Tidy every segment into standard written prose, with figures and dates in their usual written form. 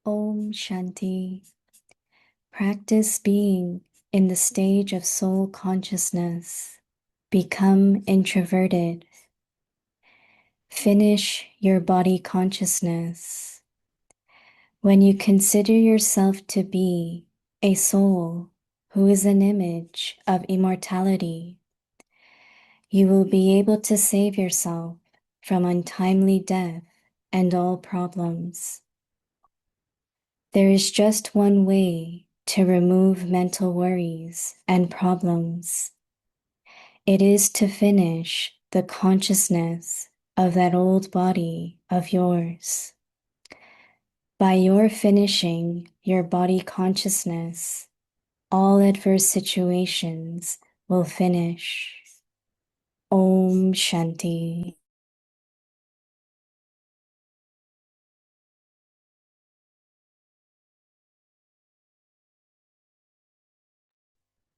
Om Shanti. Practice being in the stage of soul consciousness. Become introverted. Finish your body consciousness. When you consider yourself to be a soul who is an image of immortality, you will be able to save yourself from untimely death and all problems. There is just one way to remove mental worries and problems. It is to finish the consciousness of that old body of yours. By your finishing your body consciousness, all adverse situations will finish. Om Shanti.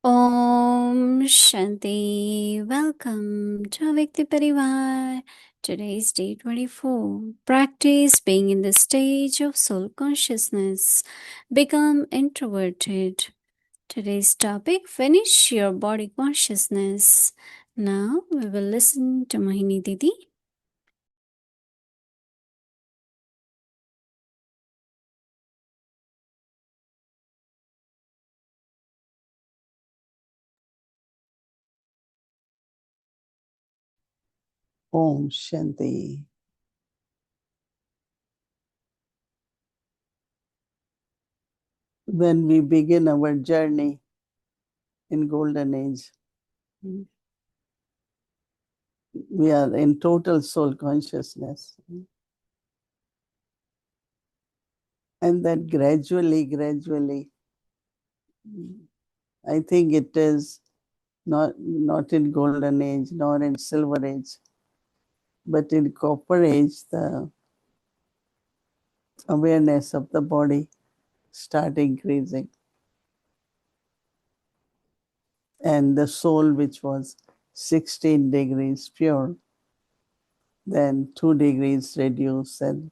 Om Shanti. Welcome to Avyakti Parivar. Today is day 24. Practice being in the stage of soul consciousness. Become introverted. Today's topic, finish your body consciousness. Now we will listen to Mohini Didi. Om Shanti. When we begin our journey in Golden Age, we are in total soul consciousness. And that gradually, I think it is not in Golden Age, nor in Silver Age, but in Copper Age, the awareness of the body start increasing. And the soul, which was 16 degrees pure, then 2 degrees reduced. And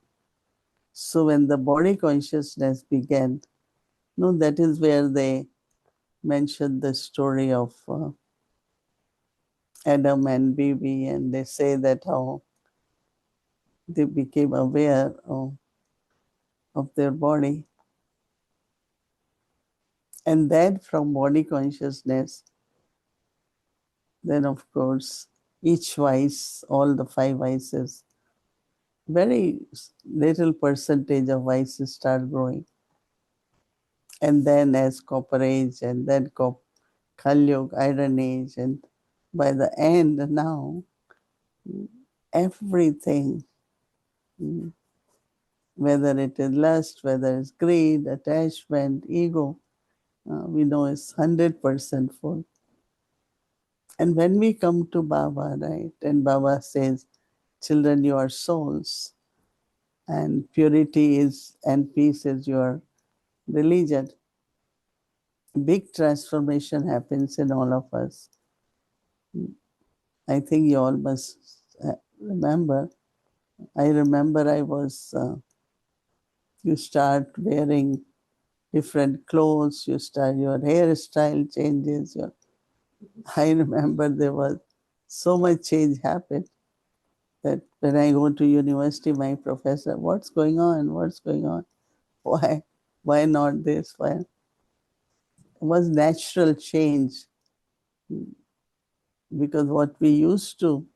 so when the body consciousness began, that is where they mentioned the story of Adam and Bibi, and they say that how they became aware of their body. And then from body consciousness, then of course, each vice, all the 5 vices, very little percentage of vices start growing. And then as Copper Age, and then Kali Iron Age, and by the end now, everything, whether it is lust, whether it's greed, attachment, ego, we know it's 100% full. And when we come to Baba, right, and Baba says, children, you are souls, and purity is and peace is your religion. Big transformation happens in all of us. I think you all must remember. I remember I was, you start wearing different clothes, your hairstyle changes. I remember there was so much change happened that when I go to university, my professor, what's going on? What's going on? Why not this? Why? It was natural change, because what we used to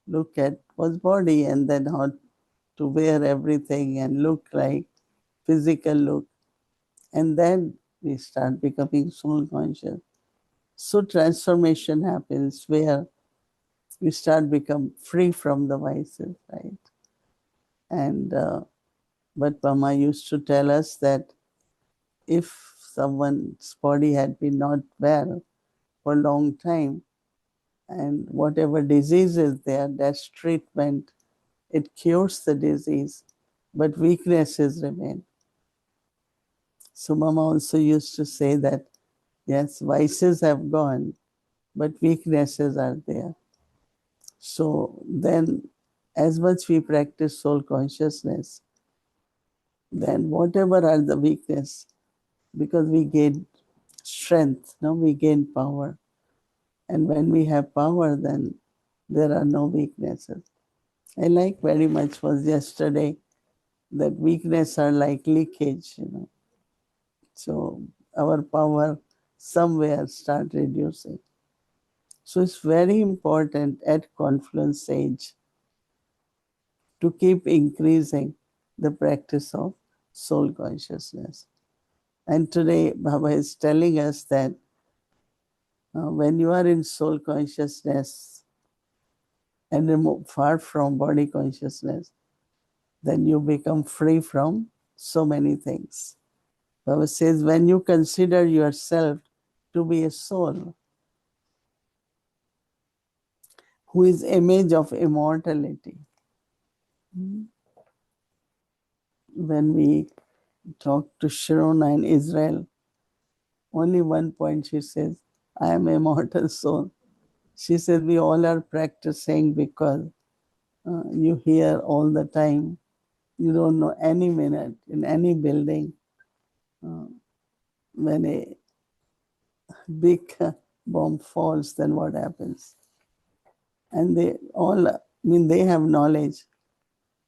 look at was body, and then how to wear everything and look like physical look. And then we start becoming soul conscious. So transformation happens where we start become free from the vices, right? And but Mama used to tell us that if someone's body had been not well for a long time, and whatever disease is there, that's treatment. It cures the disease, but weaknesses remain. So Mama also used to say that, yes, vices have gone, but weaknesses are there. So then, as much we practice soul consciousness, then whatever are the weakness, because we gain strength, no, we gain power. And when we have power, then there are no weaknesses. I like very much was yesterday that weakness are like leakage, So our power somewhere start reducing. So it's very important at confluence age to keep increasing the practice of soul consciousness. And today Baba is telling us that when you are in soul consciousness and far from body consciousness, then you become free from so many things. Baba says, when you consider yourself to be a soul who is image of immortality. When we talk to Sharona in Israel, only one point she says, I am immortal soul. She says, we all are practicing because you hear all the time. You don't know any minute in any building when a big bomb falls, then what happens? And they all, they have knowledge,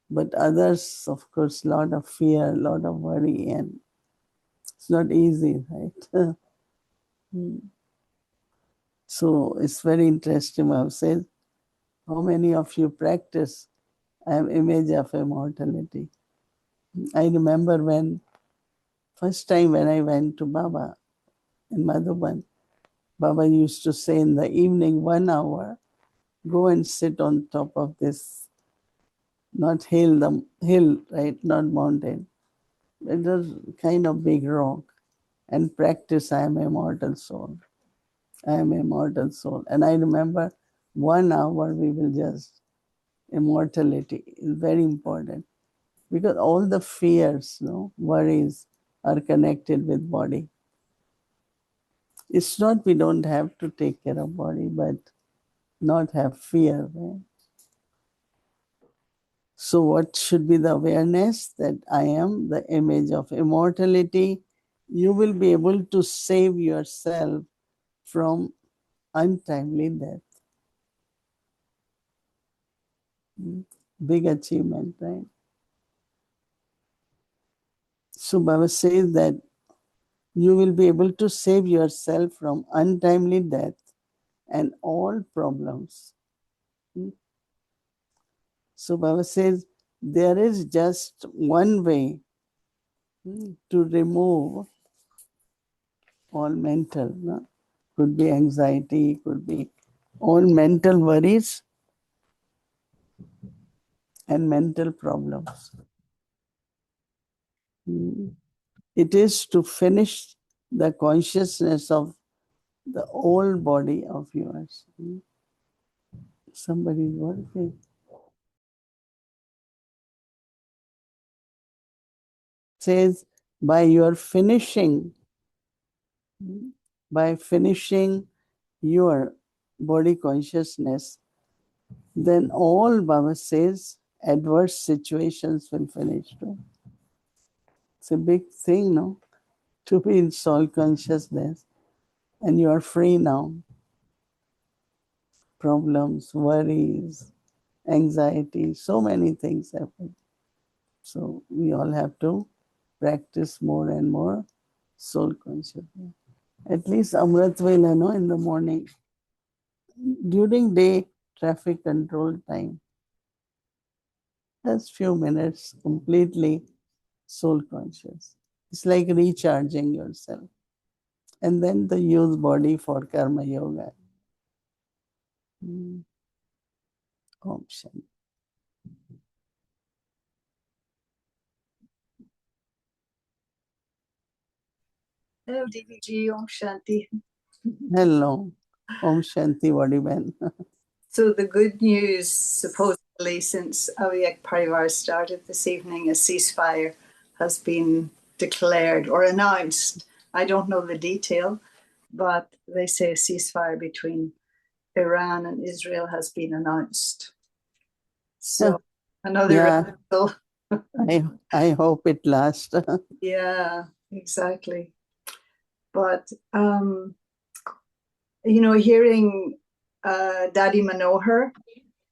but others, of course, lot of fear, lot of worry, and it's not easy, right? So it's very interesting. I've said, how many of you practice? I am image of immortality. I remember when first time when I went to Baba in Madhuban, Baba used to say in the evening, 1 hour, go and sit on top of this, not hill, the hill, right, not mountain. It was kind of big rock, and practice I am immortal soul. I am immortal soul. And I remember 1 hour we will just, immortality is very important because all the fears, worries are connected with body. It's not we don't have to take care of body, but not have fear. Right? So what should be the awareness that I am the image of immortality? You will be able to save yourself from untimely death. Big achievement, right? So Baba says that you will be able to save yourself from untimely death and all problems. So Baba says there is just one way to remove all mental, could be anxiety, could be all mental worries and mental problems. It is to finish the consciousness of the old body of yours. Somebody is working. Says by your finishing, by finishing your body consciousness, then all Baba says adverse situations will finish too. It's a big thing, no? To be in soul consciousness and you are free now. Problems, worries, anxiety, so many things happen. So we all have to practice more and more soul consciousness. At least Amrit Vela, no, in the morning. During day traffic control time, just few minutes completely soul conscious. It's like recharging yourself. And then the use body for karma yoga. Om Shanti. Hello, Didi, Om Shanti. Hello. Om Shanti Vadiben. So the good news, supposedly, since Aviyak Parivar started this evening, a ceasefire has been declared or announced. I don't know the detail, but they say a ceasefire between Iran and Israel has been announced. So another Yeah. rehearsal. I hope it lasts. Yeah, exactly. But you know, hearing Daddy Manohar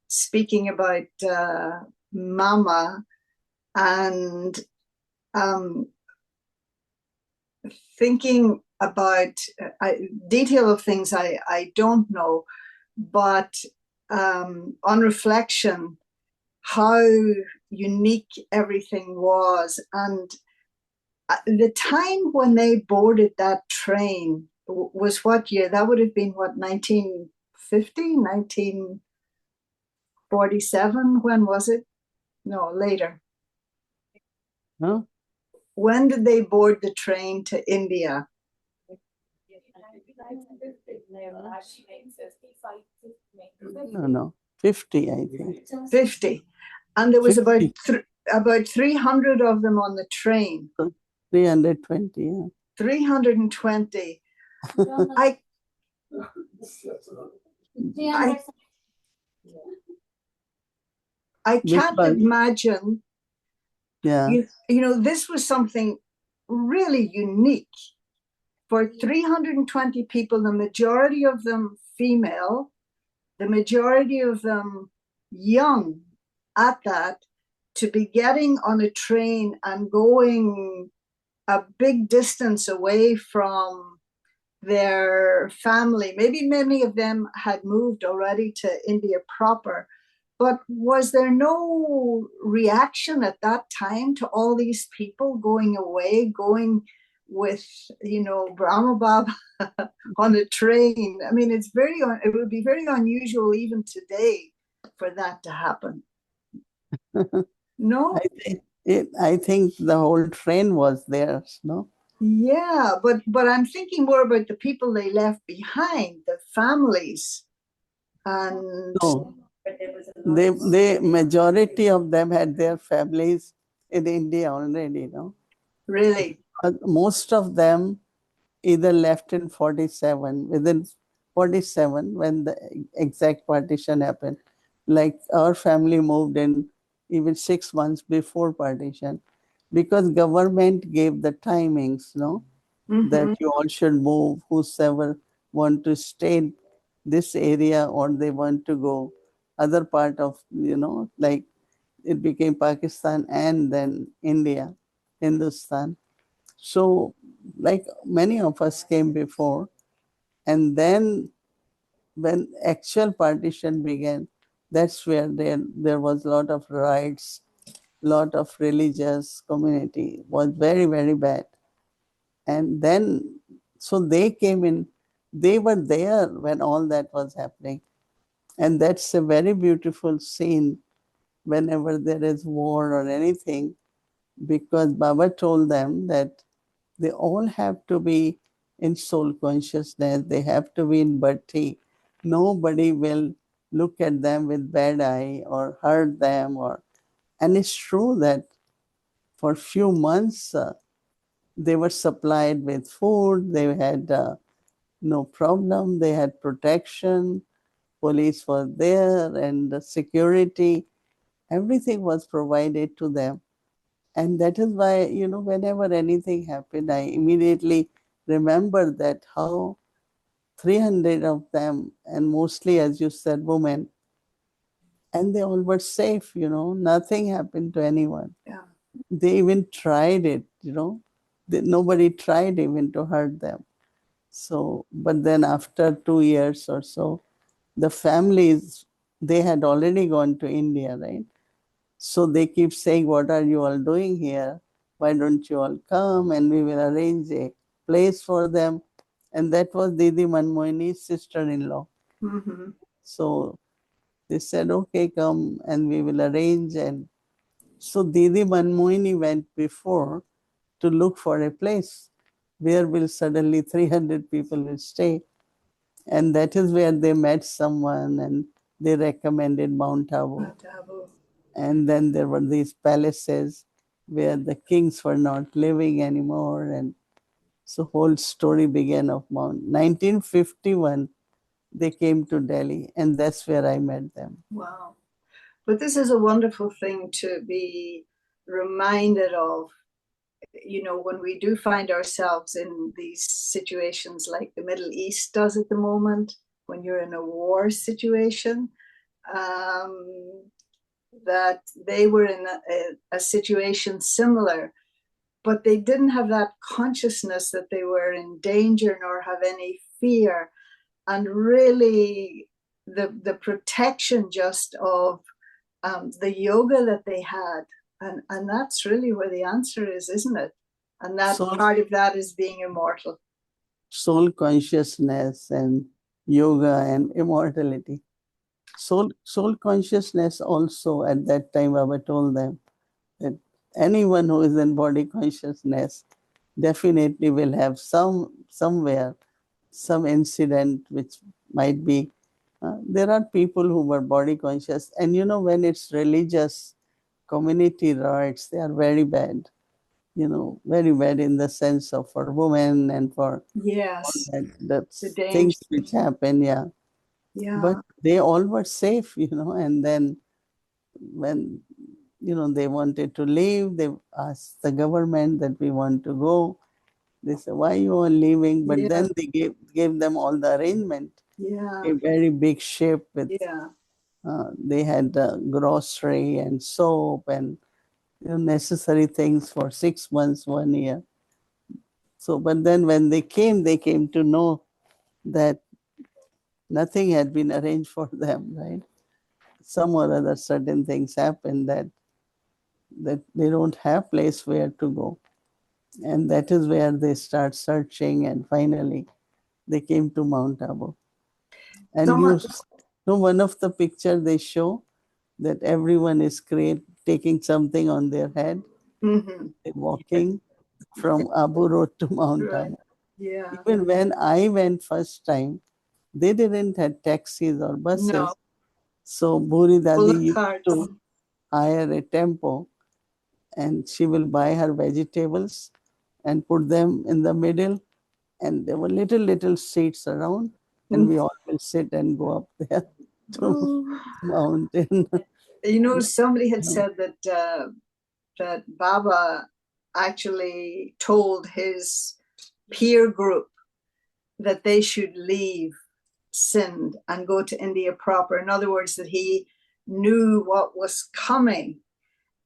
speaking about Mama and thinking about detail of things I don't know, but on reflection, how unique everything was. And the time when they boarded that train was what year? That would have been what, 1950, 1947? When was it? No, later. Huh? When did they board the train to India? No, 50, I think. 50. And there was 50, about 300 of them on the train. 320, yeah. 320. I can't Because, imagine, yeah, you know, this was something really unique for 320 people, the majority of them female, the majority of them young at that, to be getting on a train and going a big distance away from their family. Maybe many of them had moved already to India proper. But was there no reaction at that time to all these people going away, going with, you know, Brahma Baba on a train? I mean, it would be very unusual even today for that to happen. No? I think the whole train was theirs, no? Yeah, but I'm thinking more about the people they left behind, the families, and No, they majority of them had their families in India already, no? really. Most of them either left in 47, within 47 when the exact partition happened. Like our family moved in even 6 months before partition because government gave the timings, no? That you all should move, whosoever want to stay in this area or they want to go other part of, like it became Pakistan and then India, Hindustan. So like many of us came before, and then when actual partition began, that's where there was a lot of riots, lot of religious community was very, very bad. And then, so they came in, they were there when all that was happening. And that's a very beautiful scene whenever there is war or anything, because Baba told them that they all have to be in soul consciousness, they have to be in bhakti. Nobody will look at them with bad eye or hurt them. And it's true that for few months, they were supplied with food, they had no problem, they had protection, police was there, and the security, everything was provided to them. And that is why, whenever anything happened, I immediately remember that how 300 of them, and mostly, as you said, women, and they all were safe, nothing happened to anyone. Yeah. They even tried it, nobody tried even to hurt them. So, but then after 2 years or so, the families, they had already gone to India, right? So they keep saying, what are you all doing here? Why don't you all come and we will arrange a place for them? And that was Didi Mohini's sister-in-law. So they said, okay, come and we will arrange. And so Didi Mohini went before to look for a place where will suddenly 300 people will stay. And that is where they met someone and they recommended Mount Abu. And then there were these palaces where the kings were not living anymore. And so whole story began of Mount. 1951, they came to Delhi, and that's where I met them. Wow. But this is a wonderful thing to be reminded of, you know, when we do find ourselves in these situations like the Middle East does at the moment, when you're in a war situation, that they were in a situation similar, but they didn't have that consciousness that they were in danger nor have any fear. And really, the protection just of the yoga that they had. And that's really where the answer is, isn't it? And that Soul, part of that is being immortal. soul consciousness and yoga and immortality. Soul consciousness also at that time Baba told them that anyone who is in body consciousness definitely will have somewhere some incident which might be there are people who were body conscious, and you know, when it's religious community riots, they are very bad, you know, very bad in the sense of for women and for all Yes, that, that's the danger. things which happen, yeah. But Yeah, they all were safe, you know, and then when, you know, they wanted to leave, they asked the government that we want to go. They said, why you are leaving? But yeah, then they gave them all the arrangement, yeah, a very big ship with yeah, they had grocery and soap and, you know, necessary things for 6 months, 1 year. So, but then when they came to know that nothing had been arranged for them, right? Some or other certain things happened that they don't have place where to go. And that is where they start searching, and finally they came to Mount Abu. And you someone. know, one of the picture they show that everyone is taking something on their head, Mm-hmm. walking from Abu Road to Mount Right, Abu. yeah, Even when I went first time, they didn't have taxis or no, buses. So Bhuri full Dadi of used cards. to hire a tempo, and she will buy her vegetables and put them in the middle, and there were little seats around, and we all will sit and go up there to Oh. mountain. You know, somebody had No. said that Baba actually told his peer group that they should leave Sindh and go to India proper. In other words, that he knew what was coming.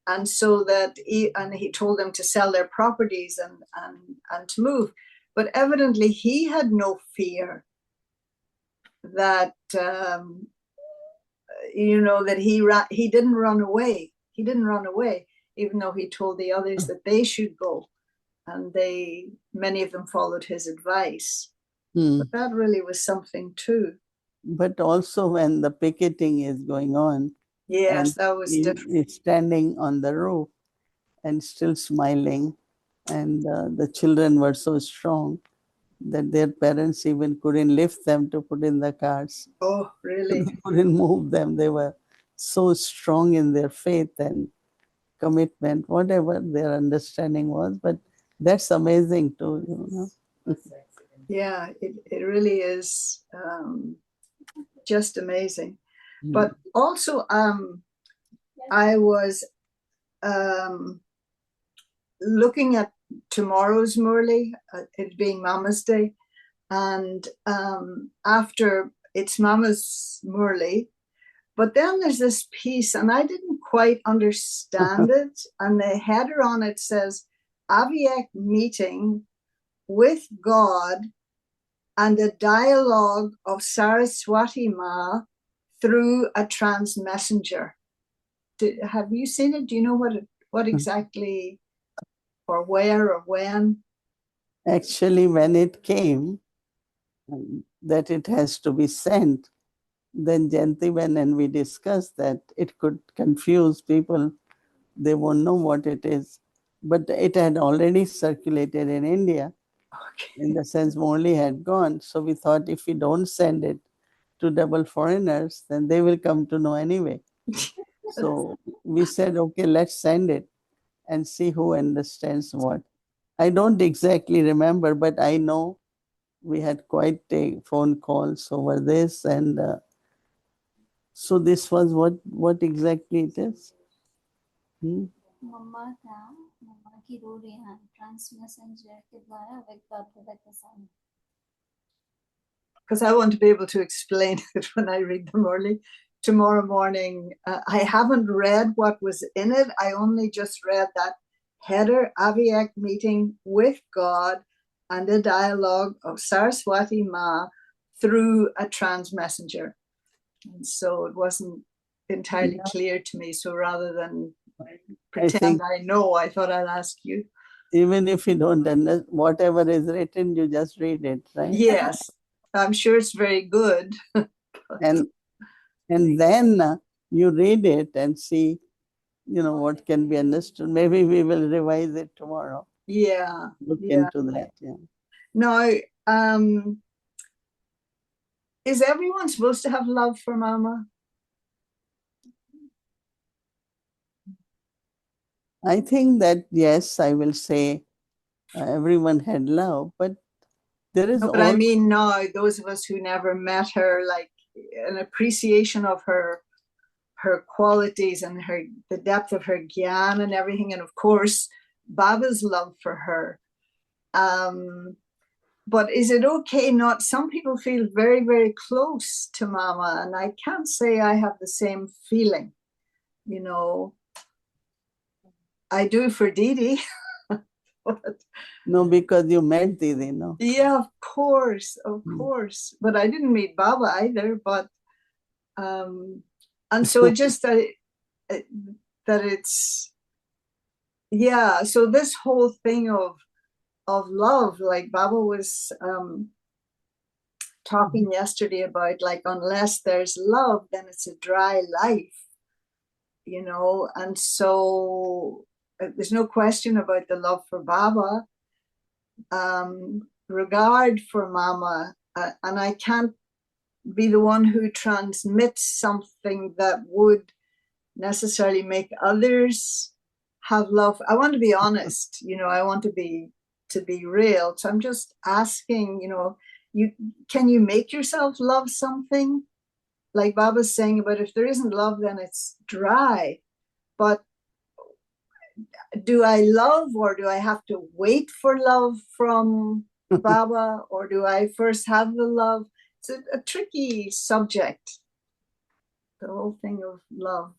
And so that he told them to sell their properties and to move. But evidently he had no fear that that he didn't run away. He didn't run away, even though he told the others that they should go, and many of them followed his advice. Hmm. But that really was something too. But also when the picketing is going on Yes, and that was he different. is standing on the roof and still smiling, and the children were so strong that their parents even couldn't lift them to put in the cars. Oh, really? They couldn't move them. They were so strong in their faith and commitment, whatever their understanding was. But that's amazing too, you know. Yeah, it really is just amazing. Hmm. But also, I was um, looking at tomorrow's Murli, it being Mama's Day, and after it's Mama's Murli, but then there's this piece, and I didn't quite understand it. And the header on it says, Aviek meeting with God and a dialogue of Saraswati Ma through a trans messenger. Have you seen it? Do you know what exactly, or where, or when? Actually, when it came that it has to be sent, then Jayanti went and we discussed that it could confuse people. They won't know what it is. But it had already circulated in India, in the sense Morley had gone. So we thought if we don't send it to double foreigners, then they will come to know anyway. So we said, okay, let's send it and see who understands what. I don't exactly remember, but I know we had quite a phone calls over this, and so this was what exactly it is. Hmm? मम्मा था, मम्मा की रो रही हैं trans messenger के द्वारा व्यक्त बात सामने. Because I want to be able to explain it when I read them early tomorrow morning. I haven't read what was in it. I only just read that header, Aviak meeting with God and a dialogue of Saraswati Ma through a trans messenger. And so it wasn't entirely clear to me. So rather than pretend I know, I thought I'd ask you. Even if you don't understand whatever is written, you just read it, right? Yes, I'm sure it's very good. And then you read it and see, what can be understood. Maybe we will revise it tomorrow. Yeah. Look into that. Yeah. Now, is everyone supposed to have love for Mama? I think that, yes, I will say everyone had love, but there is No, but I mean now, those of us who never met her, like an appreciation of her qualities and the depth of her gyan and everything, and of course Baba's love for her. But is it okay not? Some people feel very, very close to Mama, and I can't say I have the same feeling. I do for Didi. No, because you met Didi, no? Yeah, of course. But I didn't meet Baba either. But and so it just that it's So this whole thing of love, like Baba was talking yesterday about, like, unless there's love, then it's a dry life, and so there's no question about the love for Baba, regard for Mama, and I can't be the one who transmits something that would necessarily make others have love. I want to be honest, I want to be real. So I'm just asking, can you make yourself love something? Like Baba's saying about, if there isn't love, then it's dry. But do I love, or do I have to wait for love from Baba, or do I first have the love? It's a tricky subject, the whole thing of love.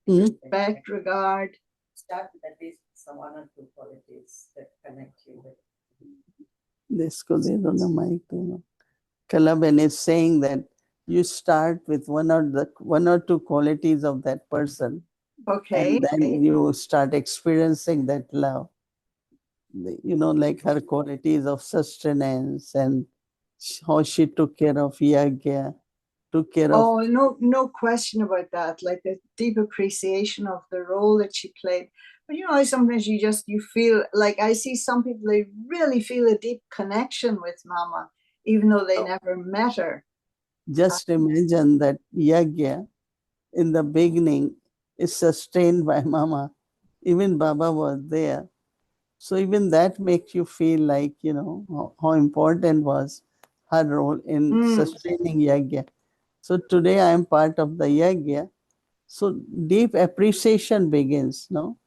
Respect, regard. Start with at least some one or two qualities that connect you with. Desco de do na mic, Kalaben is saying that you start with one or two qualities of that person. Okay. And then you start experiencing that love. Like her qualities of sustenance and how she took care of Yagya, took care of. Oh, no question about that. Like the deep appreciation of the role that she played. But sometimes you feel like, I see some people, they really feel a deep connection with Mama, even though they never met her. Just imagine that Yagya in the beginning is sustained by Mama. Even Baba was there. So even that makes you feel like, how important was her role in sustaining Yagya. So today I am part of the Yagya. So deep appreciation begins, no?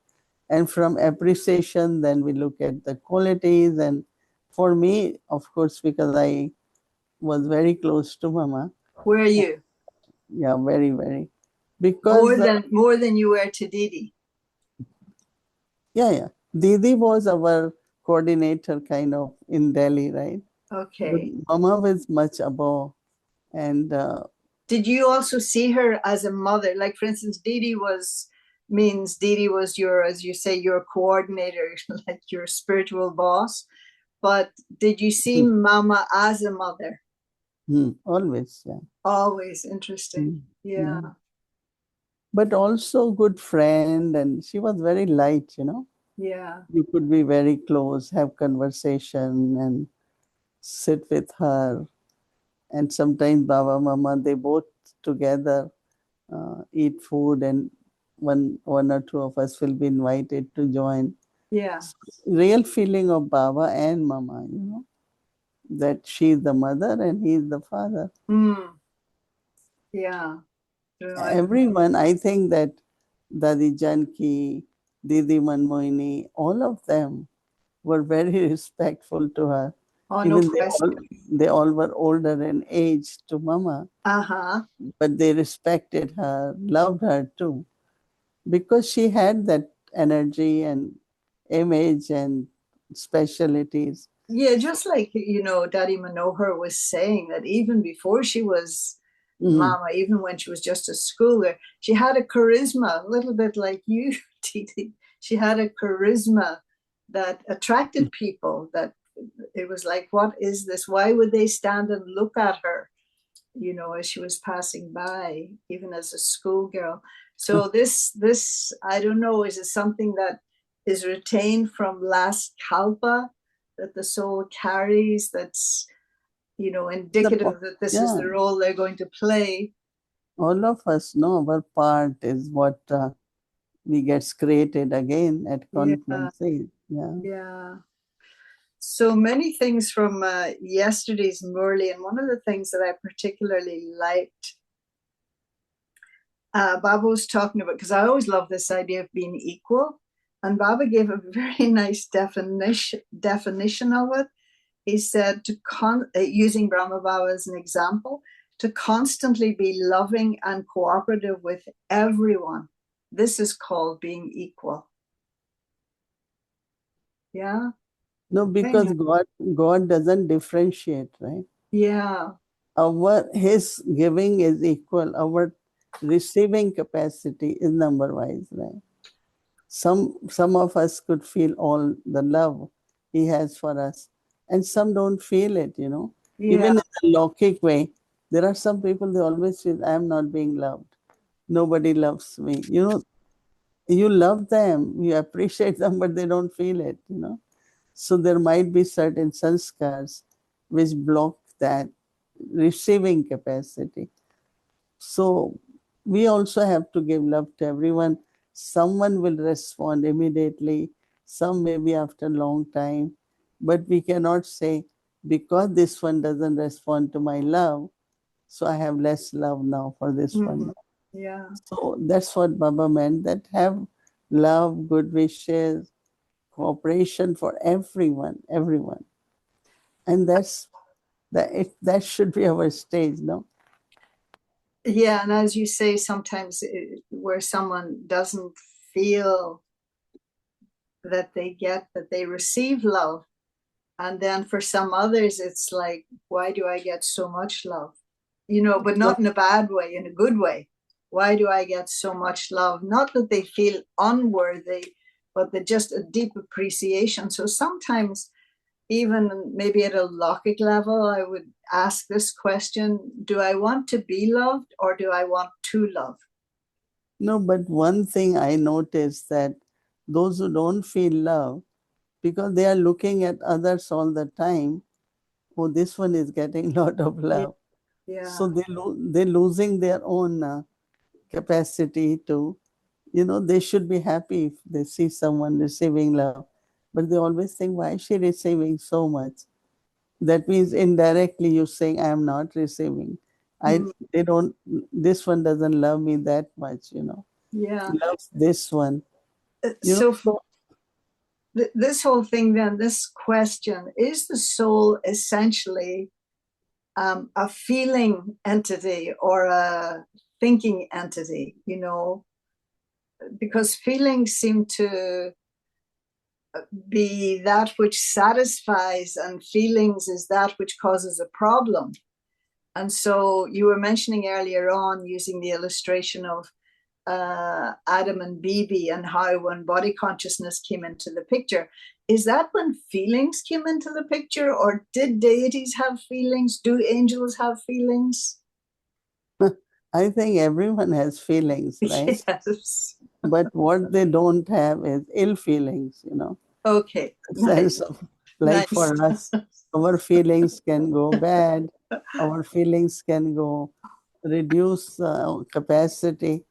And from appreciation, then we look at the qualities. And for me, of course, because I was very close to Mama. Were you? Yeah, very, very. Because more than you were to Didi. Yeah. Didi was our coordinator kind of in Delhi, right? Okay. But Mama was much above. And did you also see her as a mother? Like, for instance, Didi was your, as you say, your coordinator, like your spiritual boss. But did you see Mama as a mother? Always, yeah. Always. Interesting. Yeah. But also good friend, and she was very light, Yeah. You could be very close, have conversation and sit with her. And sometimes Baba, Mama, they both together eat food, and one or two of us will be invited to join. Yeah. Real feeling of Baba and Mama, that she's the mother and he's the father. Yeah. Everyone, I think that Dadi Janki, Didi Mohini, all of them were very respectful to her. Oh, no Even question. they all were older in age to Mama, Uh-huh. but they respected her, loved her too, because she had that energy and image and specialities. Yeah, just like, Daddy Manohar was saying that even before she was Mhm. Mama, even when she was just a schooler, she had a charisma, a little bit like you, Didi. She had a charisma that attracted people, that it was like, what is this? Why would they stand and look at her, as she was passing by, even as a schoolgirl? So this, I don't know, is it something that is retained from last kalpa that the soul carries, that's, indicative that this is Yeah, the role they're going to play? all of us know our part is what we gets created again at Yeah, confluences. Yeah. yeah. So many things from yesterday's Murli, and one of the things that I particularly liked, Baba was talking about, because I always love this idea of being equal, and Baba gave a very nice definition of it. He said using Brahma Baba as an example, to constantly be loving and cooperative with everyone. This is called being equal. Yeah. No, Very because nice. God doesn't differentiate, right? Yeah. His giving is equal. Our receiving capacity is number wise, right? Some of us could feel all the love he has for us, and some don't feel it, Yeah. even in a Lokik way. There are some people, they always feel, I am not being loved, nobody loves me. You love them, you appreciate them, but they don't feel it. So there might be certain sanskars which block that receiving capacity. So we also have to give love to everyone. Someone will respond immediately, some maybe after a long time, but we cannot say, because this one doesn't respond to my love, so I have less love now for this one. Mhm. Yeah. So that's what Baba meant, that have love, good wishes, cooperation for everyone. And that should be our stage, no? Yeah, and as you say, sometimes where someone doesn't feel that they receive love, and then for some others it's like, why do I get so much love? But not in a bad way, in a good way. Why do I get so much love? Not that they feel unworthy, but that just a deep appreciation. So sometimes, even maybe at a Lokic level, I would ask this question: do I want to be loved, or do I want to love? No, but one thing I noticed, that those who don't feel love, because they are looking at others all the time, oh, this one is getting lot of Yeah, love. So yeah. they're losing their own capacity to, they should be happy if they see someone receiving love. But they always think, why is she receiving so much? That means indirectly you're saying, I am not receiving. Mm, They don't, this one doesn't love me that much. yeah. Loves this one. So So this whole thing, then, this question: is the soul essentially a feeling entity or a thinking entity? Because feelings seem to be that which satisfies, and feelings is that which causes a problem. And so you were mentioning earlier on, using the illustration of Adam and Bibi, and how when body consciousness came into the picture, is that when feelings came into the picture, or did deities have feelings? Do angels have feelings? I think everyone has feelings, right? Yes. But what they don't have is ill feelings. Okay. Sense Nice. of, like Nice. for us, our feelings can go bad, our feelings can go reduce capacity,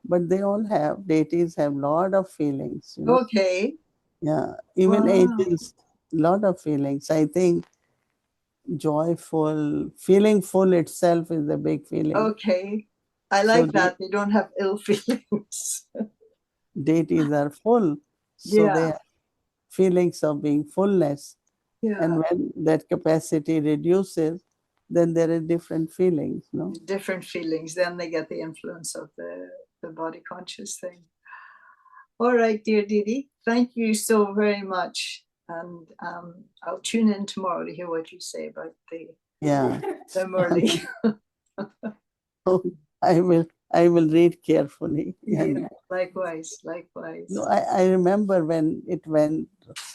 but they all have, deities have lot of feelings. Okay. Yeah, even Wow. angels, lot of feelings. I think joyful, feeling full itself is a big feeling. Okay. I So like they, that. They don't have ill feelings. deities are full, so they Yeah. have feelings of being fullness. Yeah. And when that capacity reduces, then there are different feelings, no? Different feelings. Then they get the influence of the body conscious thing. All right, dear Didi, thank you so very much. And I'll tune in tomorrow to hear what you say about Yeah. the Murli. Oh, I will read carefully. Yeah, likewise. No, I remember when it went,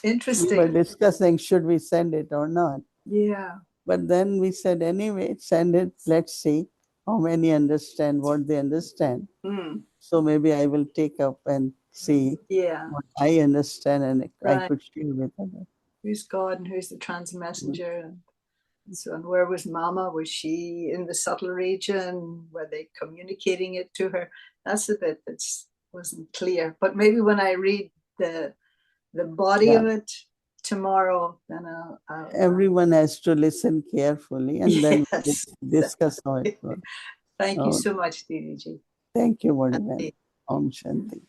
we Interesting. were discussing should we send it or not. Yeah. But then we said, anyway, send it. Let's see how many understand what they understand. Mm. So maybe I will take up and see Yeah. what I understand and I Right. could share with others. Who's God and who's the trans messenger? And so, and where was Mama? Was she in the subtle region? Were they communicating it to her? That's the bit that wasn't clear. But maybe when I read the body Yeah. of it tomorrow, then I'll Everyone has to listen carefully and then yes. discuss how it works. Thank you so much, Didi. Thank you, Vodivel. Om Shanti.